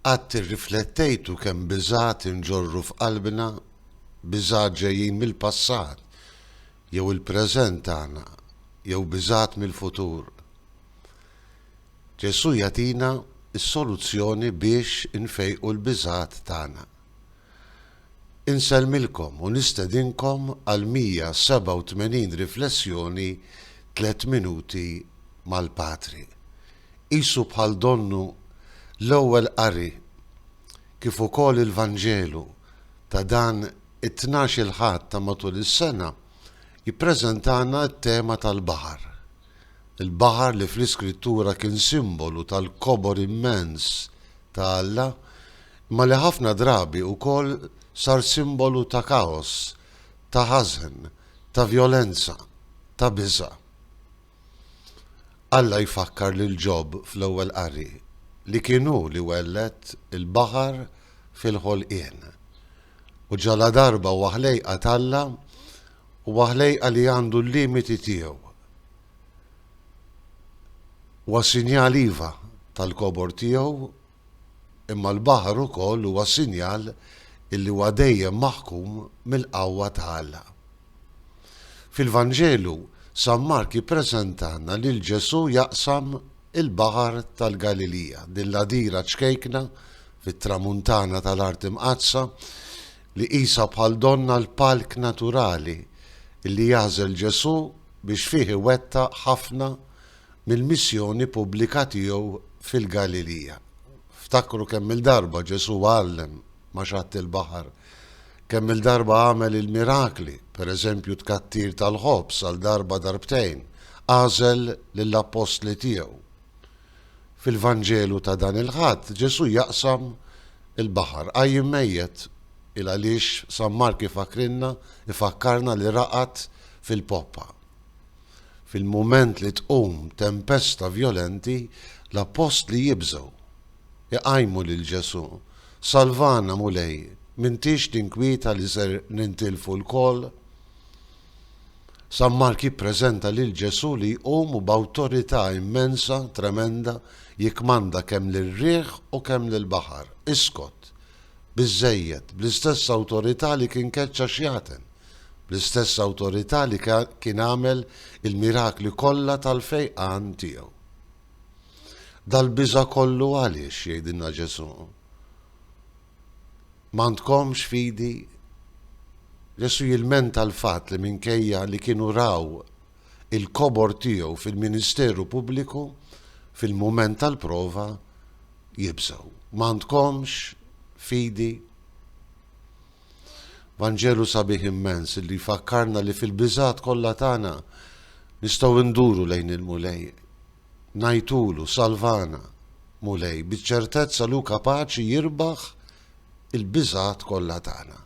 Għad irriflettejtu kemm biżgħat inġorru f'qalbna, biżgħat ġejjin mill-passat, jew il-preżent tagħna, jew biżgħat mill-futur. Ġesu jagħtina s-soluzzjoni biex infejqu l-biżgħat tagħna. Insellmilkom u nistedinkom għal 187 riflessjoni 3 minuti mal-Patri. Qisu bħal donnu l-ewwel qari kif ukoll il-Vanġelu ta' dan it-12 il-ħadd ta' matul is-sena jippreżentana t-tema tal-baħar. Il-baħar li fl-Iskrittura kien simbolu tal-kobor immens ta' Alla, ma li ħafna drabi wkoll sar simbolu ta' kaos, ta' ħażen, ta' vjolenza, ta' biża'. Alla jfakkar lil Ġob fl-ewwel qari li kienu li wellet il-baħar fil-ħolqien. U ġala darba waħlejqa Alla u waħlejqa li għandu l-limiti tiegħu. Huwa sinjal iva tal-kobor tiegħu, imma l-baħar ukoll huwa sinjal illi huwa dejjem maħkum mill-qawwa ta' Alla. Fil-Vanġelu San Mark jippreżentana lil Ġesu jaqsam il-baħar tal-Galilija, din l-għadira ċkejkna fit-tramuntana tal-Art Imqazza li qisha bħal donna l-palk naturali illi jażel Ġesu biex fih iwettaq ħafna mill-missjoni pubblika tiegħu fil-Galilija. Ftakru kemm il-darba Ġesu għallem ma' xatt il-baħar, kemm il-darba għamel il-mirakli, pereżempju tkattir tal-ħobs għal darba darbtejn, għażel lill-apostli tiegħu. Fil-Vanġelu ta' dan il-ħadd Ġesu jaqsam il-baħar qajjim mejjed il għaliex San Mark ifakkarna li raqat fil-poppa. Fil-mument li tqum tempesta vjolenti, l-apostli jibżgħu, iqajmu lil Ġesu, salvana mulej, m'intix tinkwieta li ser nintilfu l-koll. San Mark jippreżenta lil Ġesu li jqum b'awtorità immensa, tremenda, jikmanda kemm lir-riħ u kemm lill-baħar. Iskot, biżżejjed, bl-istess awtorità li kien keċċa xjaten, bl-istess awtorità li kien għamel il-mirakli kollha tal-fejqan tiegħu. Dal-biża' kollu għaliex jgħidilna Ġesu. M'għandkomx fidi? Ġesu jilmenta l-fatt li minkejja li kienu raw il-kobor tiegħu fil-Ministeru Pubbliku, fil-mument tal-prova jibżgħu. M'għandkomx fidi? Vanġelu sabiħ immens li jfakkarna li fil-biżgħat kollha tagħna nistgħu nduru lejn il-mulej, ngħidulu salvana mulej, biċ-ċertezza lu kapaċi jirbaħ il-biżgħat kollha tagħna.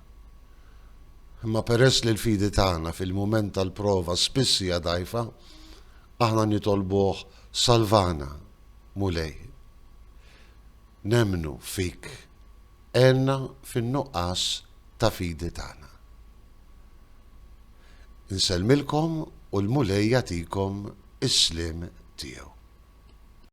Imma peress li l-fidi tagħna fil-mument tal-prova spiss hija dgħajfa, aħna nitolbuh salvana mulej. Nemnu fik, għenna fin-nuqqas ta' fidi tagħna. Insellmilkom u l-mulej jagħtikom is-sliem tiegħu.